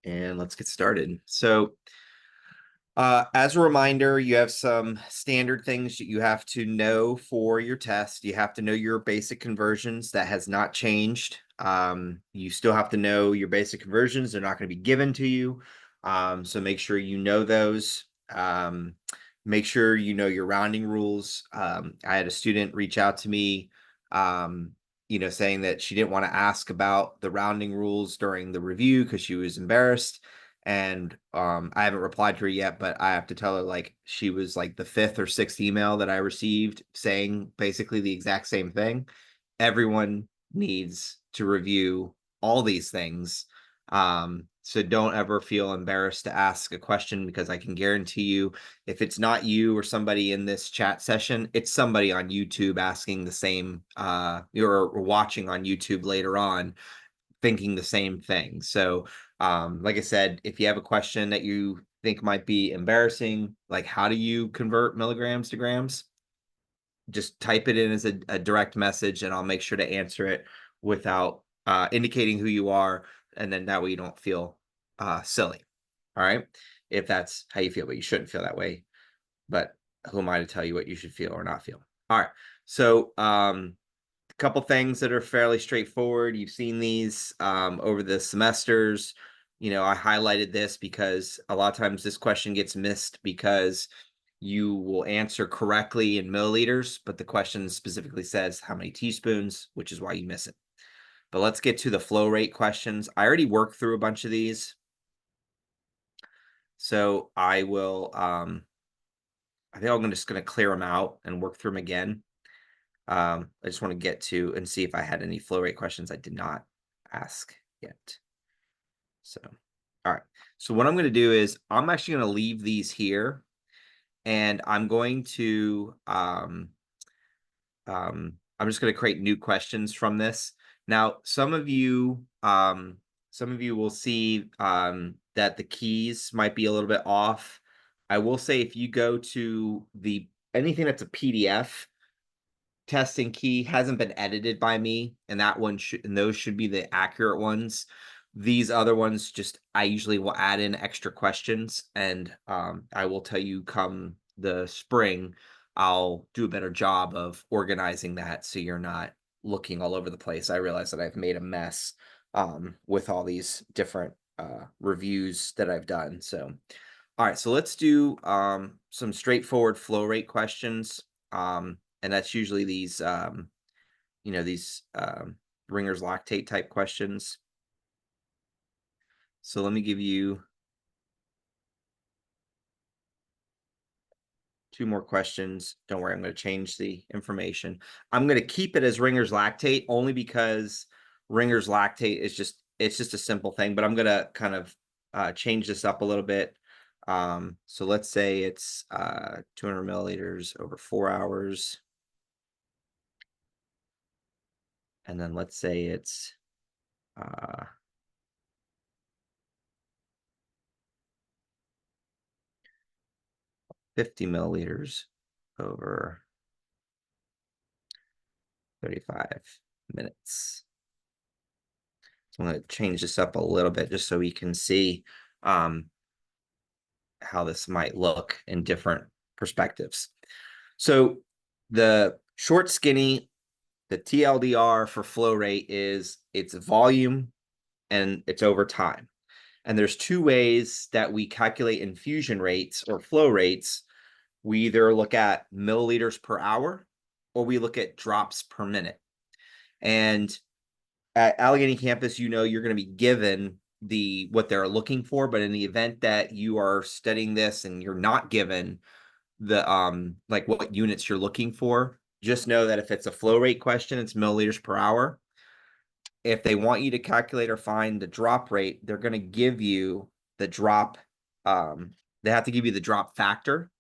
and let's get started. So, as a reminder, you have some standard things that you have to know for your test. You have to know your basic conversions. That has not changed. You still have to know your basic conversions. They're not going to be given to you. So make sure you know those. Make sure you know your rounding rules. I had a student reach out to me, saying that she didn't want to ask about the rounding rules during the review because she was embarrassed. And I haven't replied to her yet, but I have to tell her, like, she was like the fifth or sixth email that I received saying basically the exact same thing. Everyone needs to review all these things. So don't ever feel embarrassed to ask a question, because I can guarantee you, if it's not you or somebody in this chat session, it's somebody on YouTube asking the same, or watching on YouTube later on thinking the same thing. So, like I said, if you have a question that you think might be embarrassing, like how do you convert milligrams to grams, just type it in as a direct message, and I'll make sure to answer it without indicating who you are, and then that way you don't feel silly. All right, if that's how you feel, but you shouldn't feel that way. But who am I to tell you what you should feel or not feel? All right, so a couple things that are fairly straightforward. You've seen these over the semesters. I highlighted this because a lot of times this question gets missed because you will answer correctly in milliliters, but the question specifically says how many teaspoons, which is why you miss it. But let's get to the flow rate questions. I already worked through a bunch of these, so I think I'm just going to clear them out and work through them again. I just want to get to and see if I had any flow rate questions I did not ask yet. So, all right. So what I'm going to do is I'm actually going to leave these here, and I'm going to I'm just going to create new questions from this. Now, some of you will see that the keys might be a little bit off. I will say, if you go to anything that's a PDF, testing key hasn't been edited by me, and those should be the accurate ones. These other ones, just I usually will add in extra questions, and I will tell you come the spring, I'll do a better job of organizing that so you're not looking all over the place. I realize that I've made a mess with all these different reviews that I've done. So, all right, so let's do some straightforward flow rate questions. And that's usually these Ringer's lactate type questions. So let me give you two more questions. Don't worry, I'm going to change the information. I'm going to keep it as Ringer's lactate only because Ringer's lactate is it's just a simple thing, but I'm going to kind of change this up a little bit. So let's say it's 200 milliliters over 4 hours. And then let's say it's 50 milliliters over 35 minutes. So I'm going to change this up a little bit just so we can see how this might look in different perspectives. So the short skinny, the TLDR for flow rate is its volume and it's over time. And there's two ways that we calculate infusion rates or flow rates. We either look at milliliters per hour or we look at drops per minute. And at Allegheny campus, you're going to be given what they're looking for, but in the event that you are studying this and you're not given the like what units you're looking for, just know that if it's a flow rate question, it's milliliters per hour. If they want you to calculate or find the drop rate, they're going to give you the drop. They have to give you the drop factor,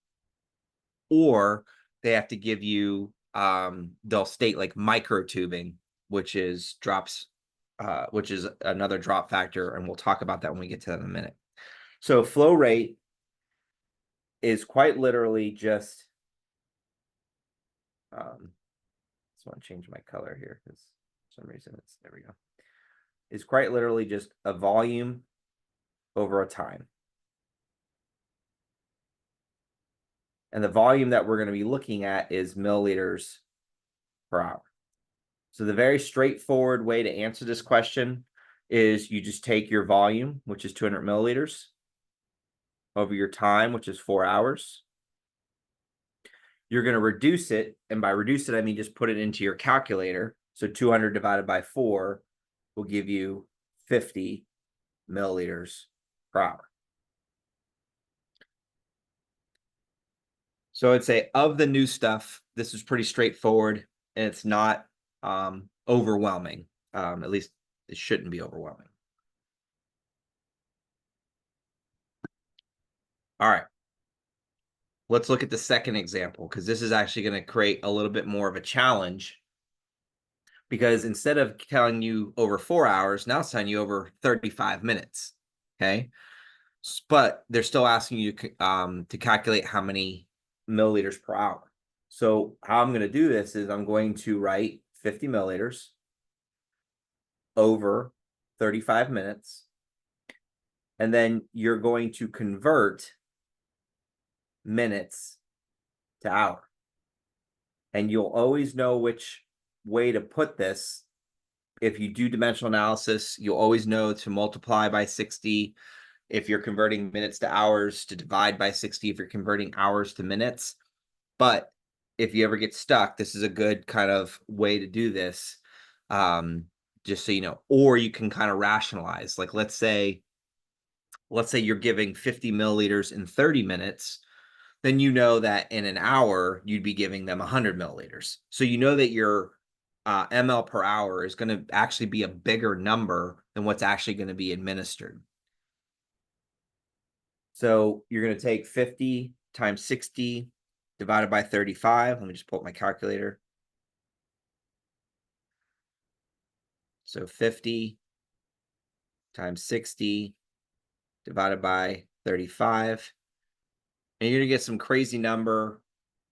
or they have to give you they'll state like microtubing, which is another drop factor, and we'll talk about that when we get to that in a minute. So flow rate is quite literally just just want to change my color here because for some reason there we go. Is quite literally just a volume over a time. And the volume that we're going to be looking at is milliliters per hour. So the very straightforward way to answer this question is you just take your volume, which is 200 milliliters, over your time, which is 4 hours. You're going to reduce it. And by reduce it, I mean just put it into your calculator. So 200 divided by 4 will give you 50 milliliters per hour. So I'd say of the new stuff, this is pretty straightforward and it's not overwhelming. At least it shouldn't be overwhelming. All right. Let's look at the second example because this is actually going to create a little bit more of a challenge. Because instead of telling you over 4 hours, now it's telling you over 35 minutes. Okay. But they're still asking you to calculate how many milliliters per hour. So how I'm going to do this is I'm going to write 50 milliliters over 35 minutes. And then you're going to convert minutes to hour. And you'll always know which way to put this. If you do dimensional analysis, you'll always know to multiply by 60. If you're converting minutes to hours, to divide by 60 if you're converting hours to minutes. But if you ever get stuck, this is a good kind of way to do this, just so you know. Or you can kind of rationalize. Like let's say you're giving 50 milliliters in 30 minutes, then you know that in an hour, you'd be giving them 100 milliliters. So you know that your ml per hour is going to actually be a bigger number than what's actually going to be administered. So you're going to take 50 times 60 divided by 35. Let me just pull up my calculator. So 50 times 60 divided by 35. And you're going to get some crazy number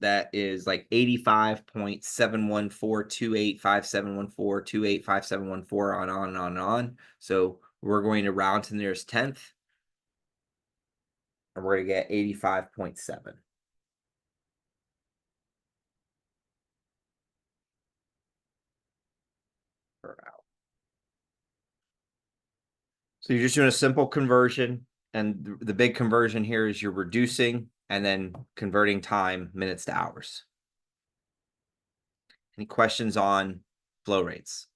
that is like 85.714285714285714 on and on and on. So we're going to round to the nearest tenth. And we're going to get 85.7. per hour. So you're just doing a simple conversion. And the big conversion here is you're reducing and then converting time minutes to hours. Any questions on flow rates?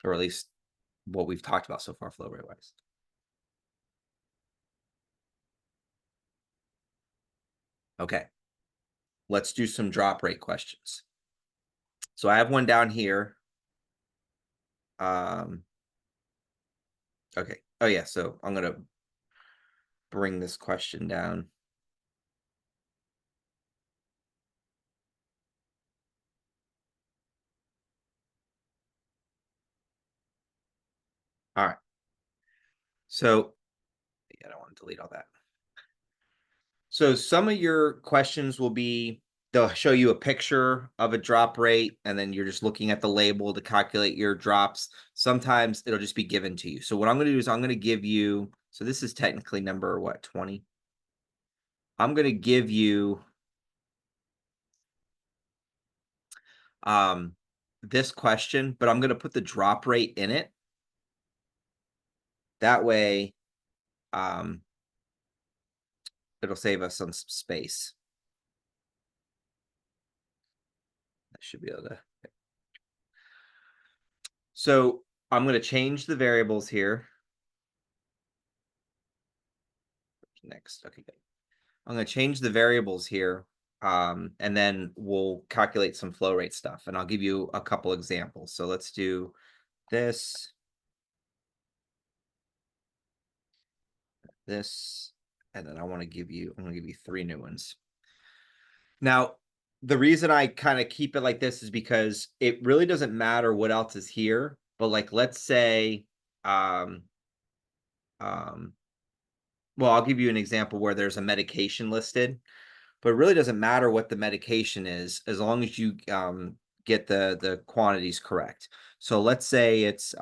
Or at least what we've talked about so far flow rate wise. Okay. Let's do some drop rate questions. So I have one down here. Okay. Oh yeah, so I'm going to bring this question down. All right. So I don't want to delete all that. So some of your questions will be, they'll show you a picture of a drop rate, and then you're just looking at the label to calculate your drops. Sometimes it'll just be given to you. So what I'm going to do is I'm going to give you, so this is technically number what, 20? I'm going to give you this question, but I'm going to put the drop rate in it. That way, it'll save us some space. I should be able to. So I'm going to change the variables here. Next, okay, good. I'm going to change the variables here, and then we'll calculate some flow rate stuff, and I'll give you a couple examples. So let's do this, and then I'm going to give you 3 new ones. Now, the reason I kind of keep it like this is because it really doesn't matter what else is here, but like, let's say, well, I'll give you an example where there's a medication listed, but it really doesn't matter what the medication is as long as you get the quantities correct. So let's say it's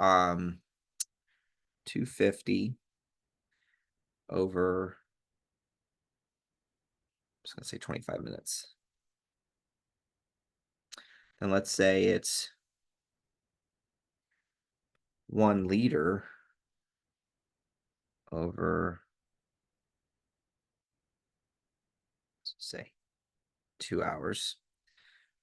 250 over, I'm just going to say 25 minutes. And let's say it's 1 liter over, let's say 2 hours.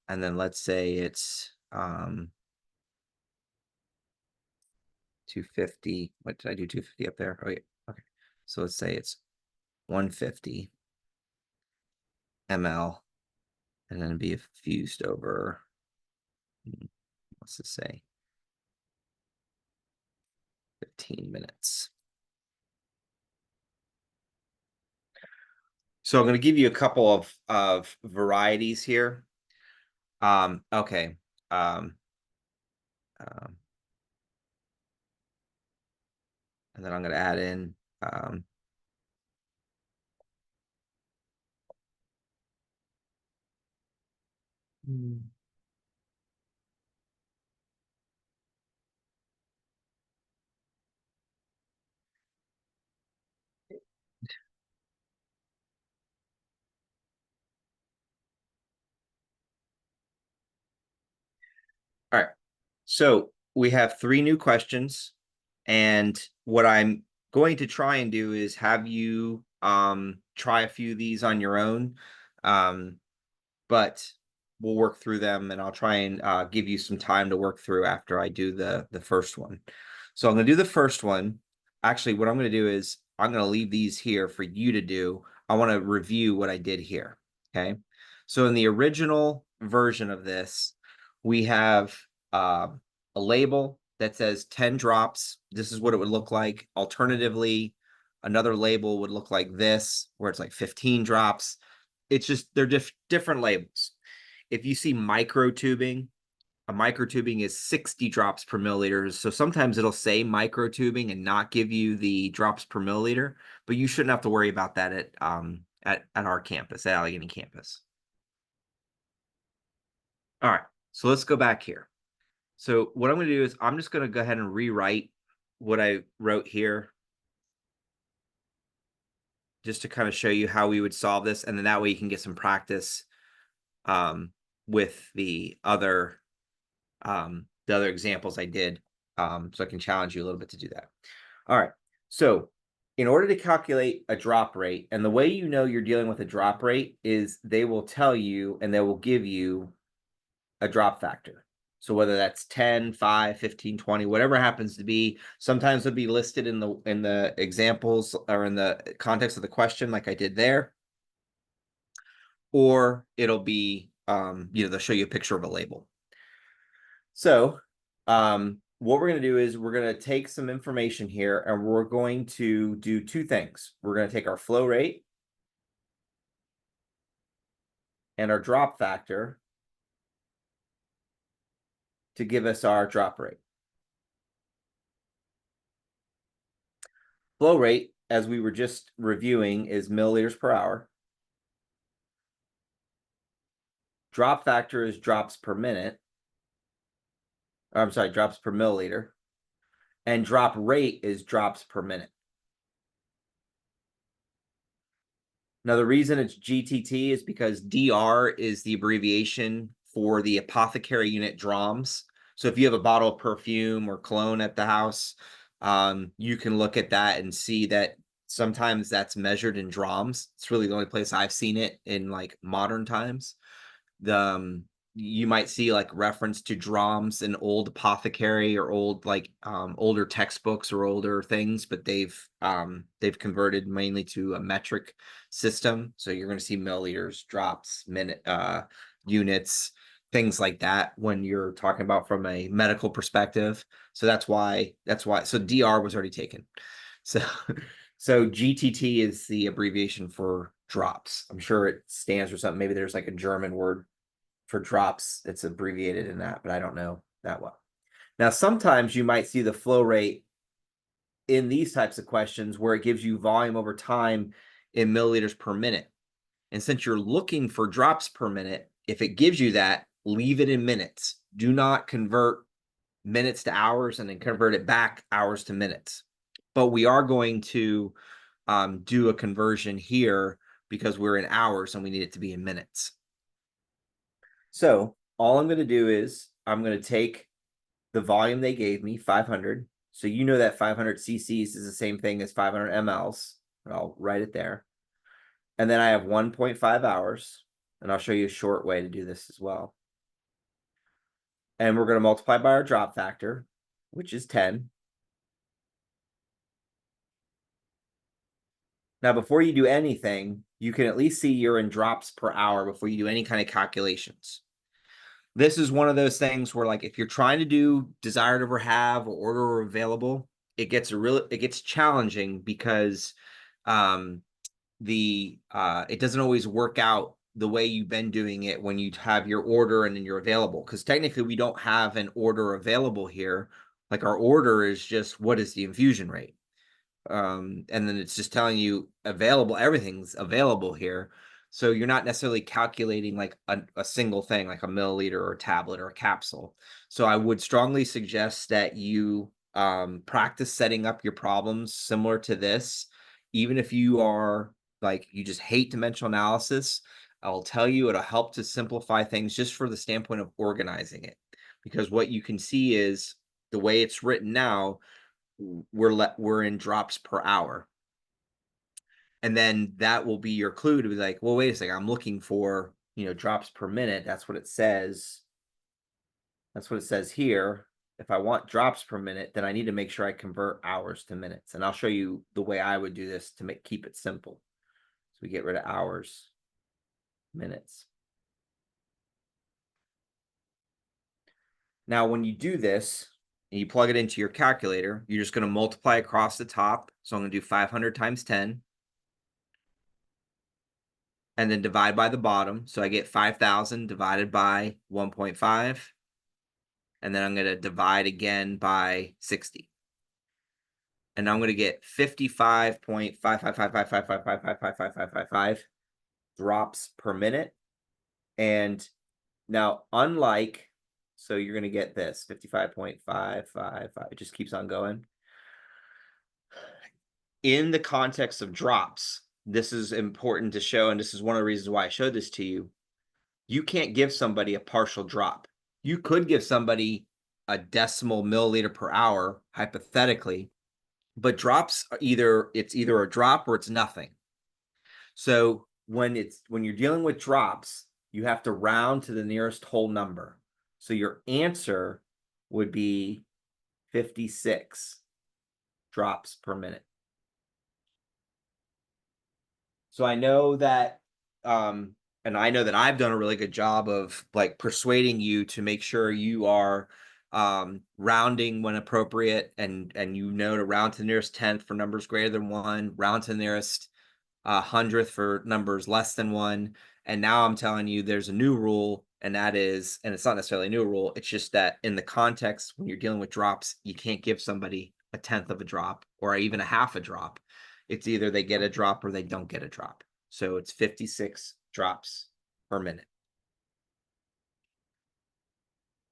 And then let's say it's 250. What did I do? 250 up there? Oh yeah. Okay. So let's say it's 150 ml, and then be infused over, let's just say 15 minutes. So I'm going to give you a couple of varieties here. Okay. And then I'm going to add in all right. So we have 3 new questions, and what I'm going to try and do is have you try a few of these on your own, but we'll work through them, and I'll try and give you some time to work through after I do the first one. So I'm going to do the first one. Actually, what I'm going to do is I'm going to leave these here for you to do. I want to review what I did here. Okay. So in the original version of this, we have a label that says 10 drops. This is what it would look like. Alternatively, another label would look like this, where it's like 15 drops. It's just, they're different labels. If you see microtubing, a microtubing is 60 drops per milliliter. So sometimes it'll say microtubing and not give you the drops per milliliter, but you shouldn't have to worry about that at our campus, at Allegheny campus. All right, so let's go back here. So what I'm going to do is I'm just going to go ahead and rewrite what I wrote here, just to kind of show you how we would solve this, and then that way you can get some practice with the other examples I did, so I can challenge you a little bit to do that. All right, so in order to calculate a drop rate, and the way you know you're dealing with a drop rate is they will tell you and they will give you a drop factor. So whether that's 10, 5, 15, 20, whatever it happens to be, sometimes it'll be listed in the examples or in the context of the question, like I did there, or it'll be they'll show you a picture of a label. So what we're going to do is we're going to take some information here, and we're going to do 2 things. We're going to take our flow rate and our drop factor to give us our drop rate. Flow rate, as we were just reviewing, is milliliters per hour. Drop factor is drops per minute. I'm sorry, drops per milliliter. And drop rate is drops per minute. Now, the reason it's GTT is because DR is the abbreviation for the apothecary unit drams. So if you have a bottle of perfume or cologne at the house, you can look at that and see that sometimes that's measured in drams. It's really the only place I've seen it in like modern times. You might see like reference to drams in old apothecary or old like older textbooks or older things, but they've converted mainly to a metric system. So you're going to see milliliters, drops, minute, units, things like that when you're talking about from a medical perspective. So that's why so DR was already taken. So GTT is the abbreviation for drops. I'm sure it stands for something. Maybe there's like a German word for drops it's abbreviated in that, but I don't know that well. Now, sometimes you might see the flow rate in these types of questions where it gives you volume over time in milliliters per minute. And since you're looking for drops per minute, if it gives you that, leave it in minutes. Do not convert minutes to hours and then convert it back hours to minutes. but we are going to do a conversion here because we're in hours and we need it to be in minutes. So all I'm going to do is I'm going to take the volume they gave me, 500. So you know that 500 cc's is the same thing as 500 mLs. I'll write it there. And then I have 1.5 hours, and I'll show you a short way to do this as well. And we're going to multiply by our drop factor, which is 10. Now, before you do anything, you can at least see you're in drops per hour before you do any kind of calculations. This is one of those things where, like, if you're trying to do desired over have or order or available, it gets challenging because it doesn't always work out the way you've been doing it when you have your order and then you're available, because technically we don't have an order available here. Like, our order is just what is the infusion rate, and then it's just telling you available, everything's available here. So you're not necessarily calculating like a single thing, like a milliliter or a tablet or a capsule. So I would strongly suggest that you practice setting up your problems similar to this. Even if you are like, you just hate dimensional analysis, I'll tell you it'll help to simplify things just for the standpoint of organizing it. Because what you can see is the way it's written now, we're in drops per hour. And then that will be your clue to be like, well, wait a second, I'm looking for, drops per minute. That's what it says. That's what it says here. If I want drops per minute, then I need to make sure I convert hours to minutes. And I'll show you the way I would do this to keep it simple. So we get rid of hours, minutes. Now, when you do this and you plug it into your calculator, you're just going to multiply across the top. So I'm going to do 500 times 10. And then divide by the bottom. So I get 5,000 divided by 1.5. And then I'm going to divide again by 60. And I'm going to get 55.55555555555 drops per minute. And now, unlike, so you're going to get this 55.555. It just keeps on going. In the context of drops, this is important to show, and this is one of the reasons why I showed this to you. You can't give somebody a partial drop. You could give somebody a decimal milliliter per hour, hypothetically, but drops are it's either a drop or it's nothing. So when you're dealing with drops, you have to round to the nearest whole number. So your answer would be 56 drops per minute. So I know that, and I know that I've done a really good job of like persuading you to make sure you are rounding when appropriate, and to round to the nearest tenth for numbers greater than 1, round to the nearest hundredth for numbers less than 1. And now I'm telling you there's a new rule, and that is, and it's not necessarily a new rule, it's just that in the context when you're dealing with drops, you can't give somebody a tenth of a drop or even a half a drop. It's either they get a drop or they don't get a drop. So it's 56 drops per minute.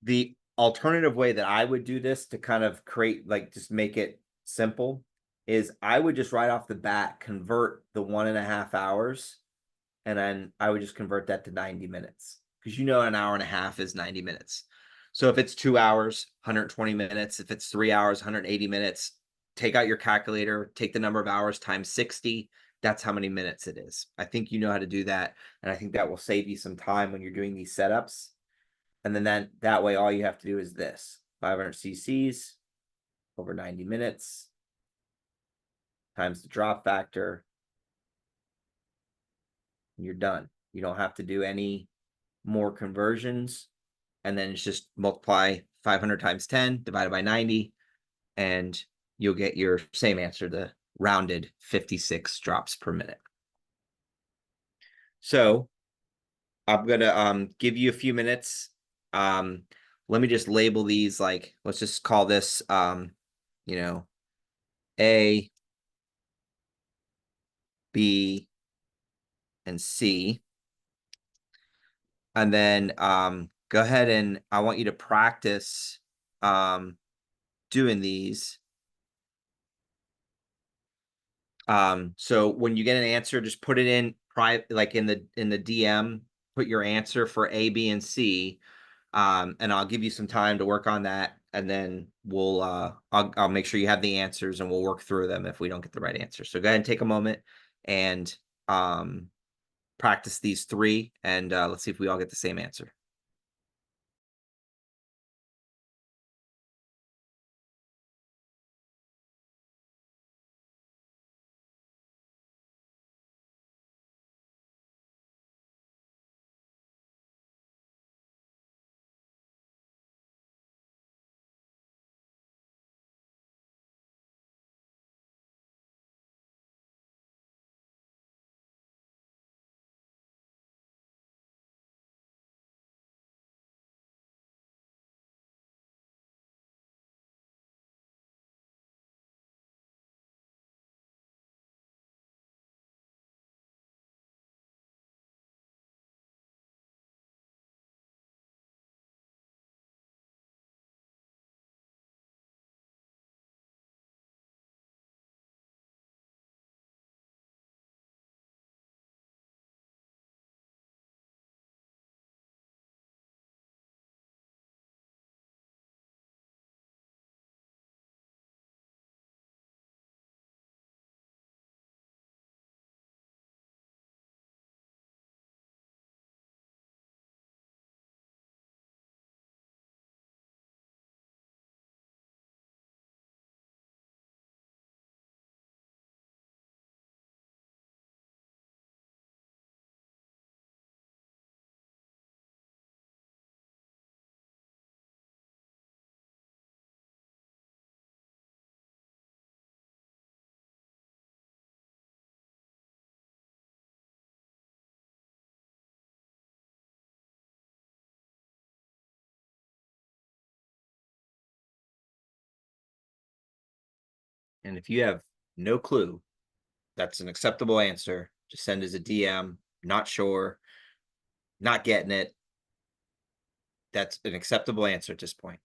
The alternative way that I would do this to kind of create, like, just make it simple, is I would just right off the bat convert the 1.5 hours, and then I would just convert that to 90 minutes, because an hour and a half is 90 minutes. So if it's 2 hours, 120 minutes. If it's 3 hours, 180 minutes. Take out your calculator, take the number of hours times 60. That's how many minutes it is. I think you know how to do that, and I think that will save you some time when you're doing these setups. And then that way, all you have to do is this: 500 cc's over 90 minutes times the drop factor, and you're done. You don't have to do any more conversions. And then it's just multiply 500 times 10 divided by 90, and you'll get your same answer, the rounded 56 drops per minute. So I'm gonna give you a few minutes. Let me just label these, like, let's just call this A, B, and C. And then go ahead, and I want you to practice doing these. So when you get an answer, just put it in private, like in the DM, put your answer for A, B, and C. And I'll give you some time to work on that, and then we'll I'll make sure you have the answers, and we'll work through them if we don't get the right answer. So go ahead and take a moment and practice these three, and let's see if we all get the same answer. And if you have no clue, that's an acceptable answer. Just send us a DM. Not sure, not getting it. That's an acceptable answer at this point.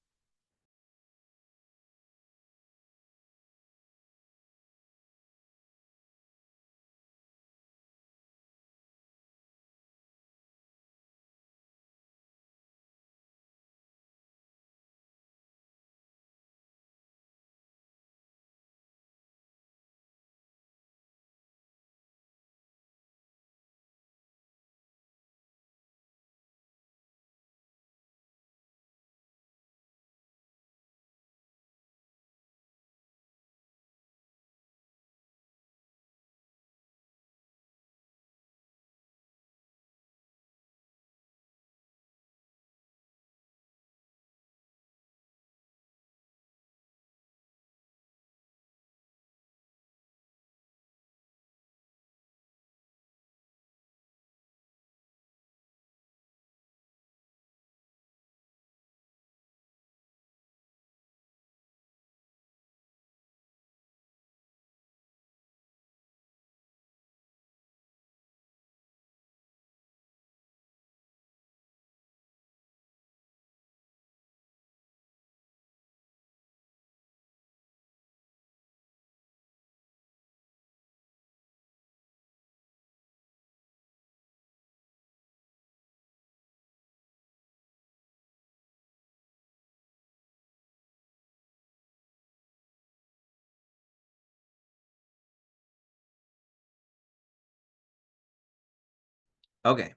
Okay,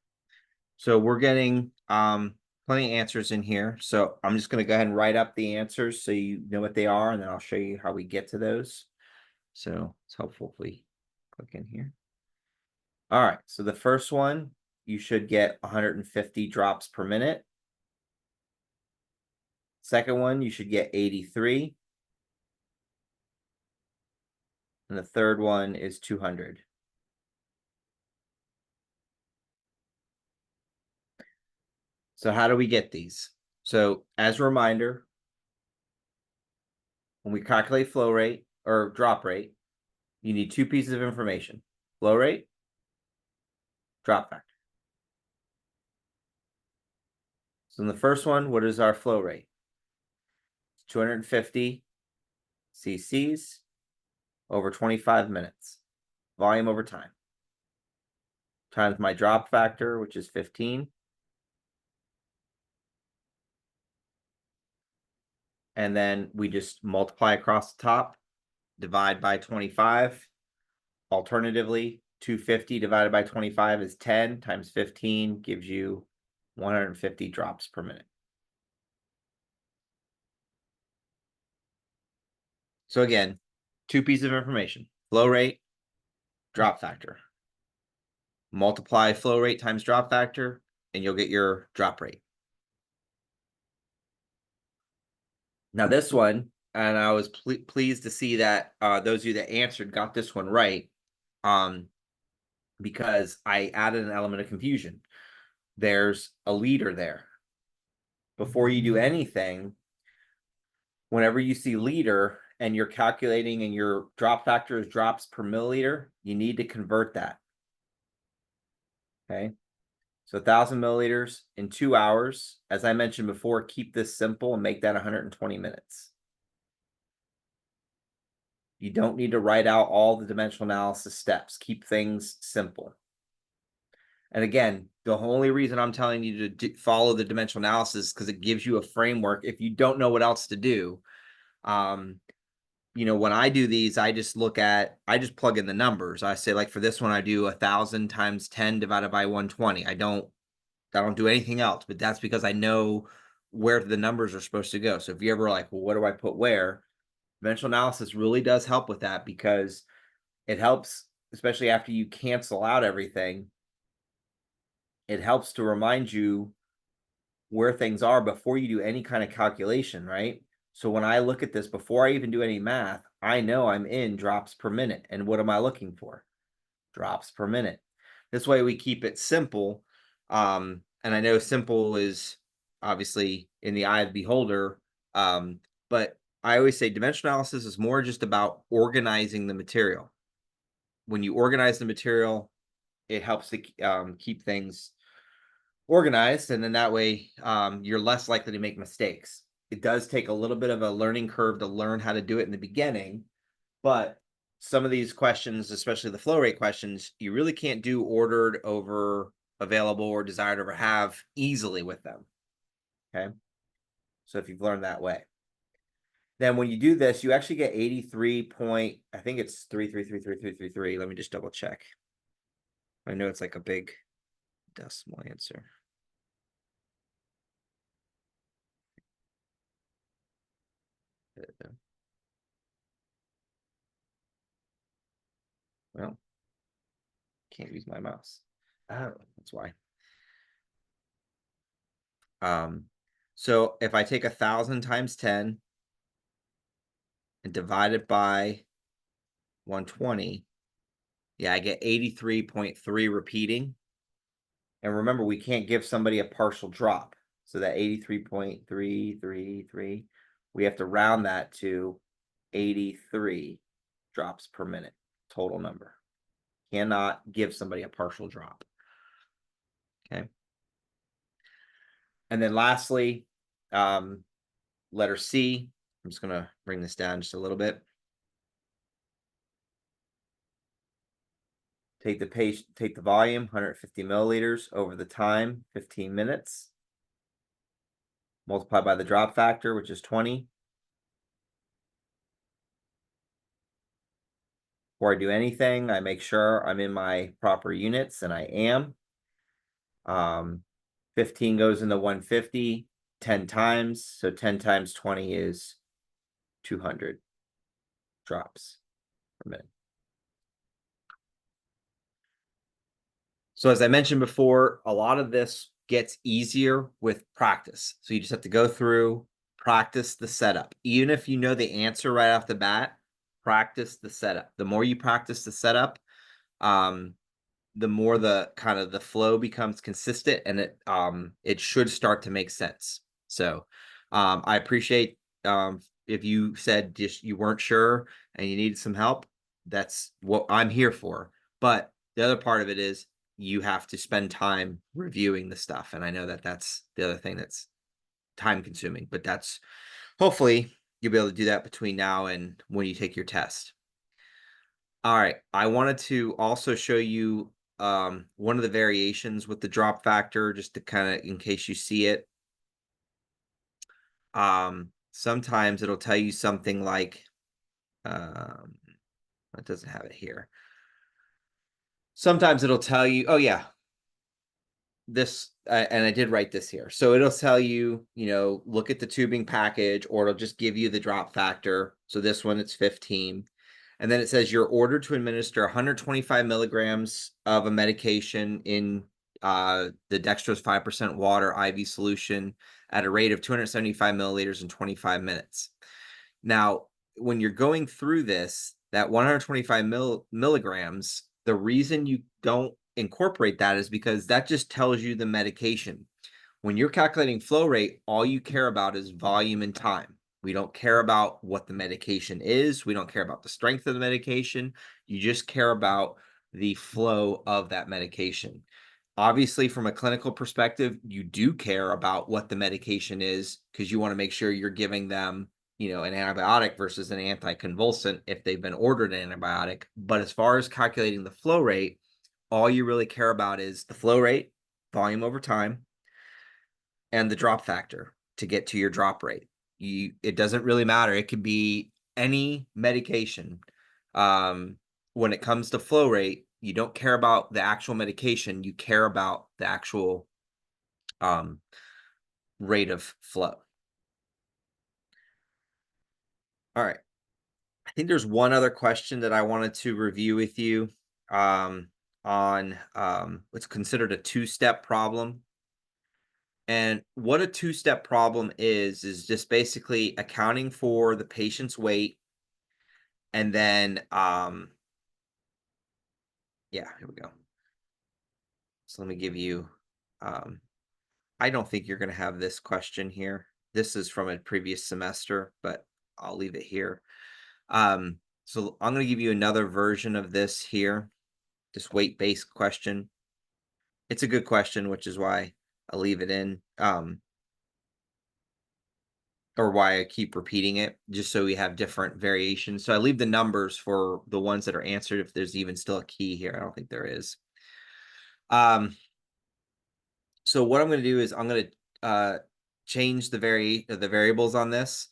so we're getting plenty of answers in here. So I'm just going to go ahead and write up the answers so you know what they are, and then I'll show you how we get to those. So it's helpful if we click in here. All right, so the first one, you should get 150 drops per minute. Second one, you should get 83. And the third one is 200. So how do we get these? So as a reminder, when we calculate flow rate or drop rate, you need two pieces of information: flow rate, drop factor. So in the first one, what is our flow rate? 250 cc's over 25 minutes. volume over time, times my drop factor, which is 15. And then we just multiply across the top, divide by 25. Alternatively, 250 divided by 25 is 10 times 15 gives you 150 drops per minute. So again, two pieces of information: flow rate, drop factor. Multiply flow rate times drop factor, and you'll get your drop rate. Now this one, and I was pleased to see that those of you that answered got this one right, because I added an element of confusion. There's a liter there. Before you do anything, whenever you see liter and you're calculating and your drop factor is drops per milliliter, you need to convert that. Okay. So 1,000 milliliters in 2 hours. As I mentioned before, keep this simple and make that 120 minutes. You don't need to write out all the dimensional analysis steps. Keep things simple. And again, the only reason I'm telling you to follow the dimensional analysis is because it gives you a framework if you don't know what else to do. When I do these, I just plug in the numbers. I say, like, for this one, I do 1,000 times 10 divided by 120. I don't do anything else, but that's because I know where the numbers are supposed to go. So if you ever like, well, what do I put where? Dimensional analysis really does help with that, because it helps, especially after you cancel out everything. It helps to remind you where things are before you do any kind of calculation, right? So when I look at this, before I even do any math, I know I'm in drops per minute. And what am I looking for? Drops per minute. This way we keep it simple. And I know simple is obviously in the eye of the beholder. But I always say dimensional analysis is more just about organizing the material. When you organize the material, it helps to keep things organized, and then that way you're less likely to make mistakes. It does take a little bit of a learning curve to learn how to do it in the beginning, but some of these questions, especially the flow rate questions, you really can't do ordered over available or desired over have easily with them. Okay, so if you've learned that way, then when you do this, you actually get 83 point, I think it's 3333333. Let me just double check. I know it's like a big decimal answer. Well, can't use my mouse. Oh, that's why. So if I take 1,000 times 10 and divide it by 120, yeah, I get 83.3 repeating. And remember, we can't give somebody a partial drop. So that 83.333, we have to round that to 83 drops per minute, total number. Cannot give somebody a partial drop. Okay. And then lastly, letter C, I'm just going to bring this down just a little bit. Take the volume, 150 milliliters over the time, 15 minutes. Multiply by the drop factor, which is 20. Before I do anything, I make sure I'm in my proper units, and I am. 15 goes into 150 10 times. So 10 times 20 is 200 drops per minute. So as I mentioned before, a lot of this gets easier with practice. So you just have to go through, practice the setup. Even if you know the answer right off the bat, practice the setup. The more you practice the setup, the more the kind of the flow becomes consistent, and it should start to make sense. So I appreciate if you said just you weren't sure and you needed some help. That's what I'm here for. But the other part of it is you have to spend time reviewing the stuff. And I know that that's the other thing that's time consuming, but that's hopefully you'll be able to do that between now and when you take your test. All right. I wanted to also show you one of the variations with the drop factor, just to kind of in case you see it. Sometimes it'll tell you something like, it doesn't have it here. Sometimes it'll tell you, oh yeah, this, and I did write this here. So it'll tell you, look at the tubing package, or it'll just give you the drop factor. So this one, it's 15. And then it says you're ordered to administer 125 milligrams of a medication in the dextrose 5% water IV solution at a rate of 275 milliliters in 25 minutes. Now, when you're going through this, that 125 milligrams, the reason you don't incorporate that is because that just tells you the medication. When you're calculating flow rate, all you care about is volume and time. We don't care about what the medication is. We don't care about the strength of the medication. You just care about the flow of that medication. Obviously, from a clinical perspective, you do care about what the medication is because you want to make sure you're giving them, an antibiotic versus an anticonvulsant if they've been ordered an antibiotic. But as far as calculating the flow rate, all you really care about is the flow rate, volume over time, and the drop factor to get to your drop rate. It doesn't really matter. It could be any medication. When it comes to flow rate, you don't care about the actual medication. You care about the actual rate of flow. All right. I think there's one other question that I wanted to review with you on what's considered a two-step problem. And what a two-step problem is just basically accounting for the patient's weight and then yeah, here we go. So let me give you I don't think you're going to have this question here. This is from a previous semester, but I'll leave it here. So I'm going to give you another version of this here, this weight-based question. It's a good question, which is why I'll leave it in. Or why I keep repeating it, just so we have different variations. So I leave the numbers for the ones that are answered if there's even still a key here. I don't think there is. So what I'm going to do is I'm going to change the variables on this.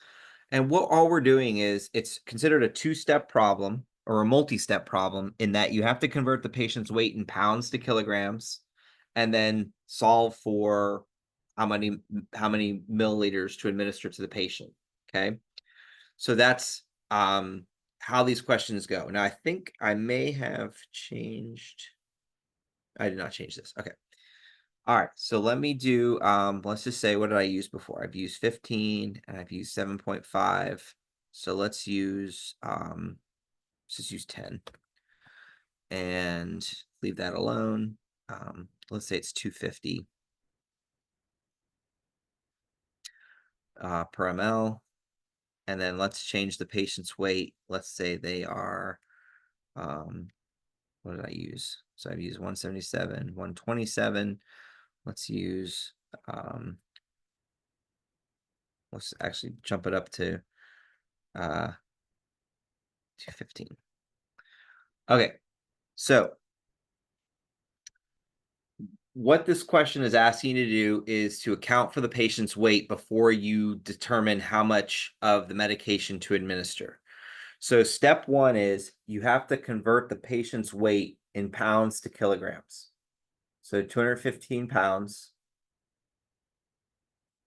And what all we're doing is it's considered a two-step problem or a multi-step problem in that you have to convert the patient's weight in pounds to kilograms and then solve for how many milliliters to administer to the patient. Okay. So that's how these questions go. Now I think I may have changed. I did not change this. Okay. All right. So let me do let's just say, what did I use before? I've used 15 and I've used 7.5. So let's just use 10 and leave that alone. Let's say it's 250 per ml. And then let's change the patient's weight. Let's say they are, what did I use? So I've used 177, 127. Let's use, let's actually jump it up to 215. Okay, so what this question is asking you to do is to account for the patient's weight before you determine how much of the medication to administer. So step one is you have to convert the patient's weight in pounds to kilograms. So 215 pounds.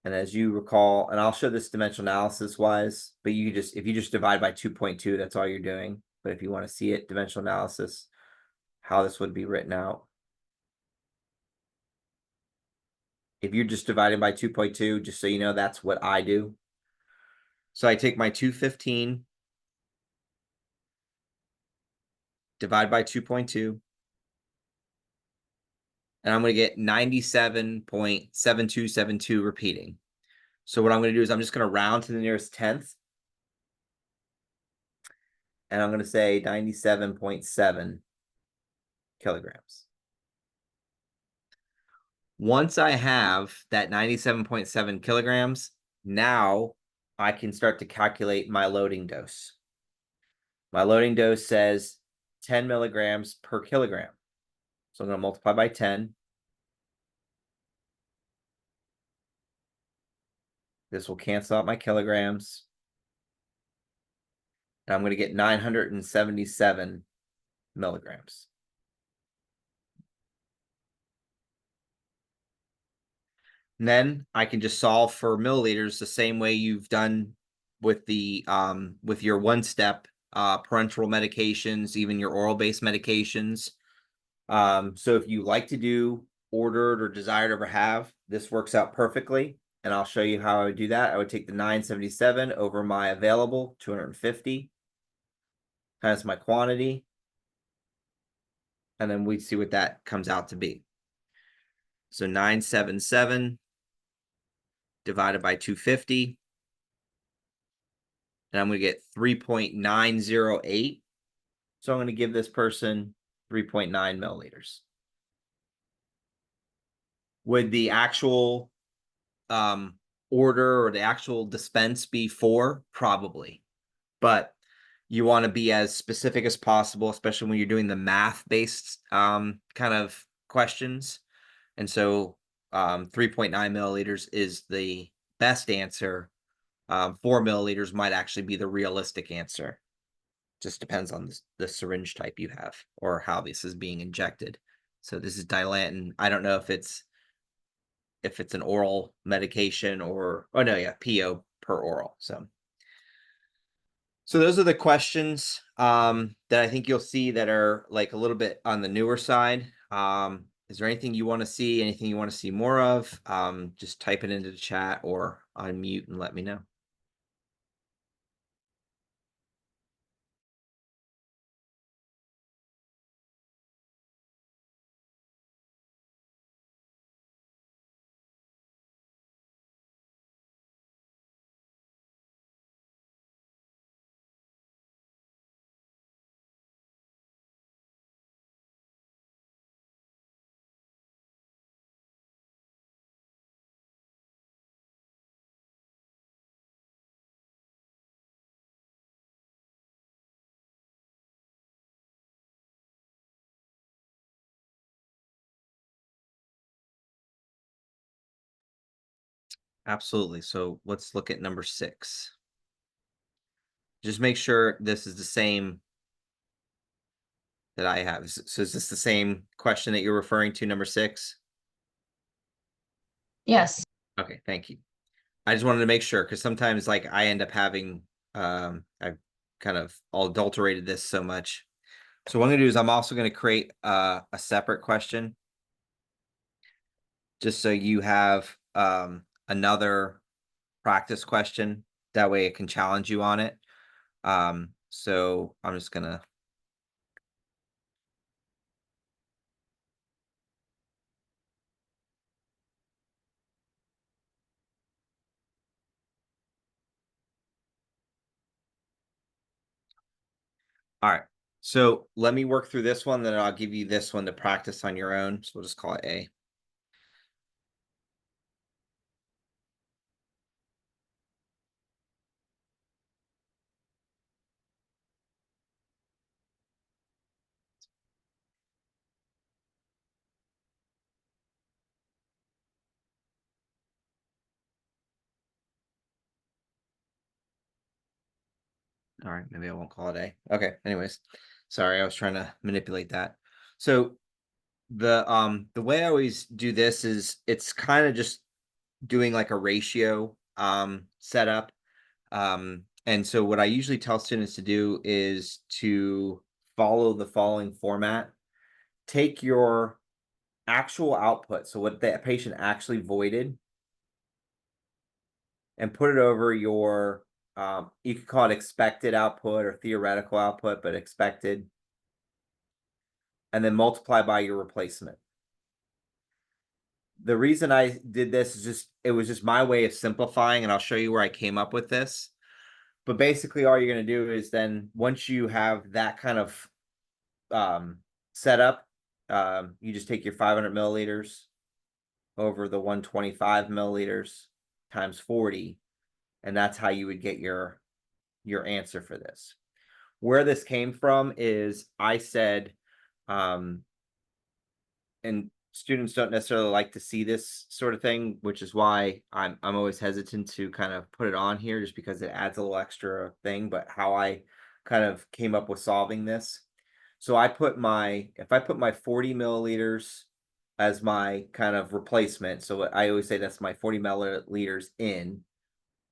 And as you recall, and I'll show this dimensional analysis wise, but if you just divide by 2.2, that's all you're doing. But if you want to see it, dimensional analysis, how this would be written out. If you're just dividing by 2.2, just so you know, that's what I do. So I take my 215, divide by 2.2, and I'm going to get 97.7272 repeating. So what I'm going to do is I'm just going to round to the nearest tenth, and I'm going to say 97.7 kilograms. Once I have that 97.7 kilograms, now I can start to calculate my loading dose. My loading dose says 10 milligrams per kilogram. So I'm going to multiply by 10. This will cancel out my kilograms. And I'm going to get 977 milligrams. And then I can just solve for milliliters the same way you've done with the with your one-step parenteral medications, even your oral-based medications. So if you like to do ordered or desired over have, this works out perfectly. And I'll show you how I would do that. I would take the 977 over my available 250 times my quantity. And then we'd see what that comes out to be. So 977 divided by 250. And I'm going to get 3.908. So I'm going to give this person 3.9 milliliters. Would the actual order or the actual dispense be 4? Probably. But you want to be as specific as possible, especially when you're doing the math-based kind of questions. And so 3.9 milliliters is the best answer. 4 milliliters might actually be the realistic answer. Just depends on the syringe type you have or how this is being injected. So this is Dilantin. I don't know if it's an oral medication or, oh no, yeah, PO per oral. So those are the questions that I think you'll see that are like a little bit on the newer side. Is there anything you want to see, anything you want to see more of? Just type it into the chat or unmute and let me know. Absolutely. So let's look at number 6. Just make sure this is the same that I have. So is this the same question that you're referring to, number 6? Yes. Okay, thank you. I just wanted to make sure because sometimes like I end up having I've kind of adulterated this so much. So what I'm gonna do is I'm also gonna create a separate question just so you have another practice question. That way it can challenge you on it. So I'm just gonna all right. So let me work through this one, then I'll give you this one to practice on your own. So we'll just call it A. All right, maybe I won't call it A. Okay, anyways. Sorry, I was trying to manipulate that. So the way I always do this is it's kind of just doing like a ratio setup. And so what I usually tell students to do is to follow the following format. Take your actual output, so what the patient actually voided, and put it over your you could call it expected output or theoretical output, but expected, and then multiply by your replacement. The reason I did this is just it was just my way of simplifying, and I'll show you where I came up with this. But basically all you're going to do is then once you have that kind of setup, you just take your 500 milliliters over the 125 milliliters times 40, and that's how you would get your answer for this. where this came from is I said, and students don't necessarily like to see this sort of thing, which is why I'm always hesitant to kind of put it on here, just because it adds a little extra thing. But how I kind of came up with solving this. So if I put my 40 milliliters as my kind of replacement, so I always say that's my 40 milliliters in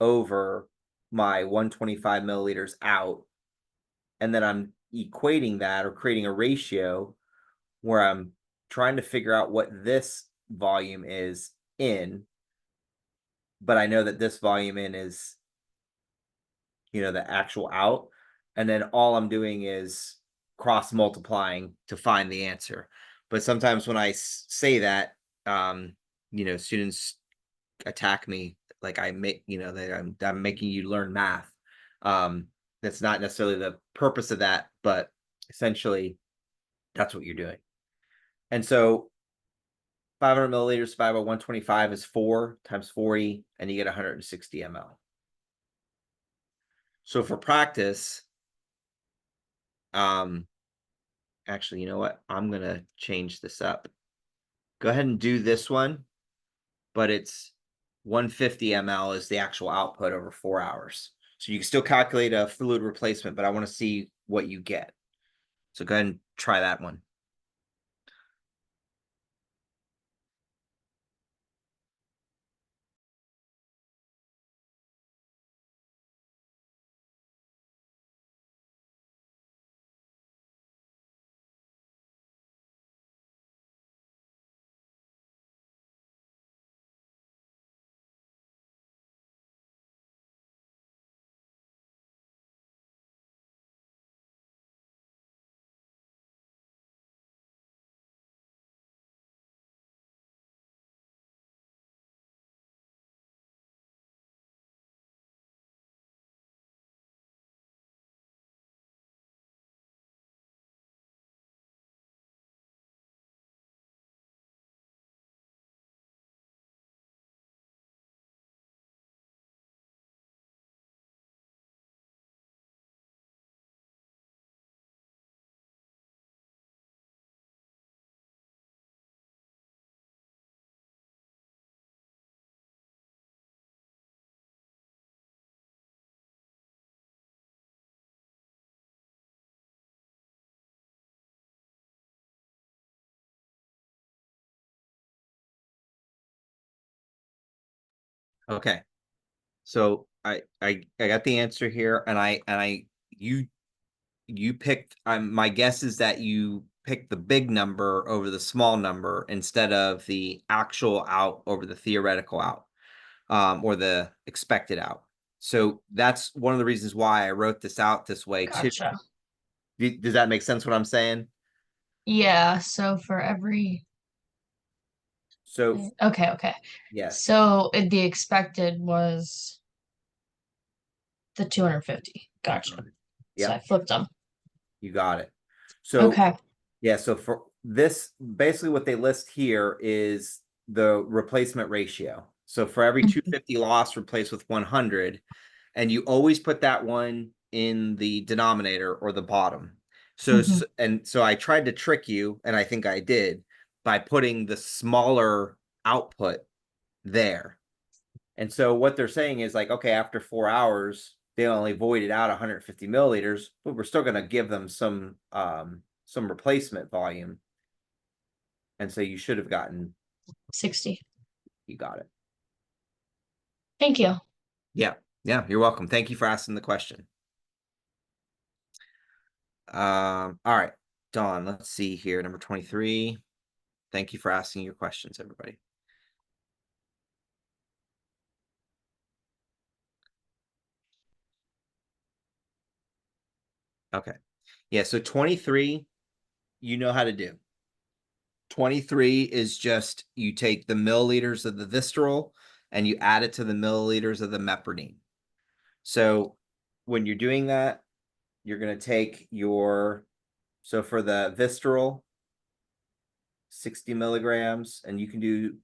over my 125 milliliters out, and then I'm equating that or creating a ratio where I'm trying to figure out what this volume is in, but I know that this volume in is, the actual out. And then all I'm doing is cross multiplying to find the answer. But sometimes when I say that, students attack me like I make, that I'm making you learn math. That's not necessarily the purpose of that, but essentially that's what you're doing. And so 500 milliliters divided by 125 is 4 times 40, and you get 160 ml. So for practice, actually, you know what? I'm going to change this up. Go ahead and do this one, but it's 150 ml is the actual output over 4 hours. So you can still calculate a fluid replacement, but I want to see what you get. So go ahead and try that one. Okay. So I got the answer here, and you picked, my guess is that you picked the big number over the small number instead of the actual out over the theoretical out, or the expected out. So that's one of the reasons why I wrote this out this way too. Gotcha. Does that make sense what I'm saying? Yeah, so for every So okay. yes, So the expected was the 250. Gotcha. So I yep, flipped them. you got it. So Okay. yeah, so for this, basically what they list here is the replacement ratio. So for every Mhm. 250 loss, replace with 100, and you always put that one in the denominator or the bottom. So Mhm. so I tried to trick you, and I think I did, by putting the smaller output there. And so what they're saying is like, okay, after 4 hours, they only voided out 150 milliliters, but we're still going to give them some replacement volume. And so you should have gotten, 60. you got it. Thank you. Yeah. Yeah. You're welcome. Thank you for asking the question. All right, Dawn, let's see here. Number 23. Thank you for asking your questions, everybody. Okay. Yeah. So 23, you know how to do. 23 is just you take the milliliters of the visceral and you add it to the milliliters of the mepridine. So when you're doing that, you're going to take so for the visceral, 60 milligrams, and you can do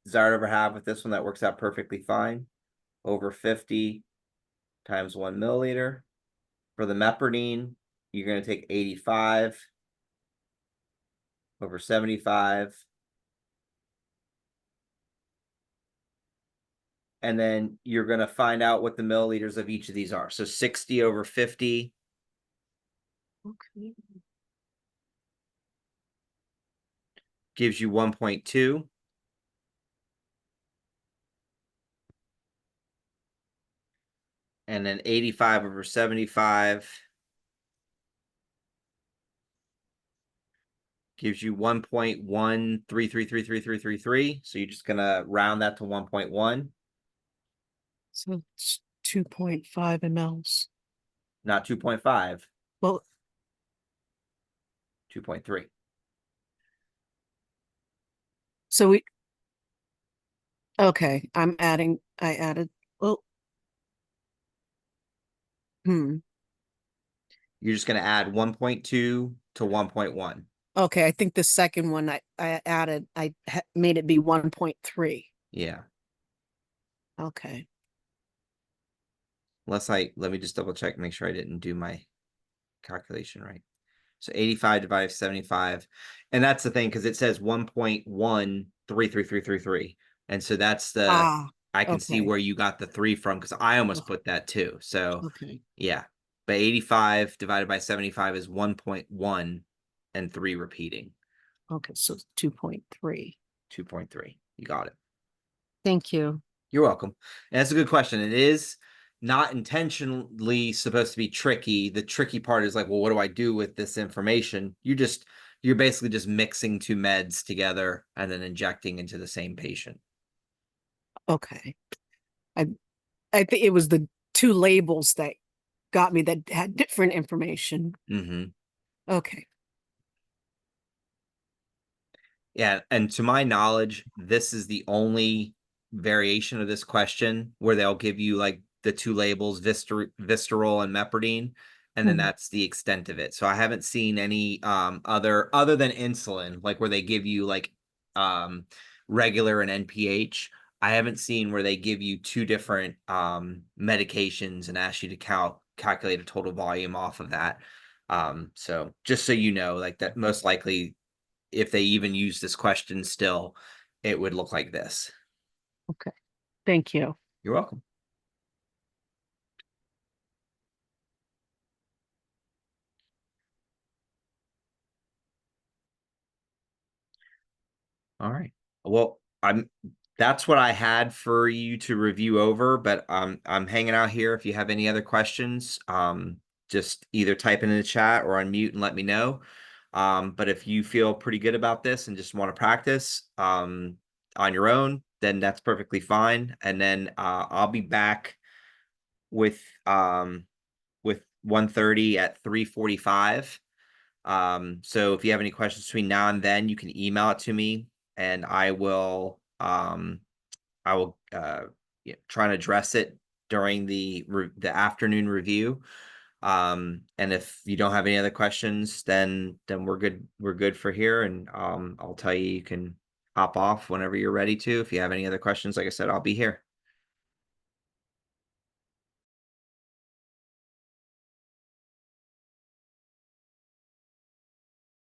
desired over half with this one. That works out perfectly fine. Over 50 times 1 milliliter. For the mepridine, you're going to take 85 over 75. And then you're going to find out what the milliliters of each of these are. So 60 over 50. Okay. Gives you 1.2. And then 85 over 75 gives you 1.1333333. So you're just going to round that to 1.1. So it's 2.5 mLs. Not 2.5, Well, 2.3. so okay, I added, well, You're just going to add 1.2 to 1.1. okay, I think the second one I added, made it be 1.3. Yeah. Okay. Let me just double check, make sure I didn't do my calculation right. So 85 divided by 75. And that's the thing, because it says 1.133333. And so that's I can see okay. where you got the 3 from, because I almost put that too. So Okay. yeah. But 85 divided by 75 is 1.1 and 3 repeating. Okay, so it's 2.3. 2.3. You got it. Thank you. You're welcome. And that's a good question. It is not intentionally supposed to be tricky. The tricky part is like, well, what do I do with this information? You're basically just mixing two meds together and then injecting into the same patient. Okay. I think it was the two labels that got me that had different information. Mm-hmm. Okay. Yeah, and to my knowledge, this is the only variation of this question where they'll give you like the two labels, visceral and mepridine, and then that's the extent of it. So I haven't seen any other than insulin, like where they give you like regular and NPH. I haven't seen where they give you two different medications and ask you to calculate a total volume off of that. So just so you know, like that most likely, if they even use this question still, it would look like this. Okay. Thank you. You're welcome. All right. Well, that's what I had for you to review over, but I'm hanging out here. If you have any other questions, just either type in the chat or unmute and let me know. But if you feel pretty good about this and just want to practice on your own, then that's perfectly fine. And then I'll be back with 1:30 at 3:45. So if you have any questions between now and then, you can email it to me and I will try and address it during the afternoon review. And if you don't have any other questions, then we're good for here. And I'll tell you, you can hop off whenever you're ready to. If you have any other questions, like I said, I'll be here.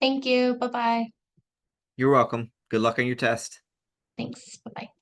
Thank you. Bye-bye. You're welcome. Good luck on your test. Thanks. Bye-bye.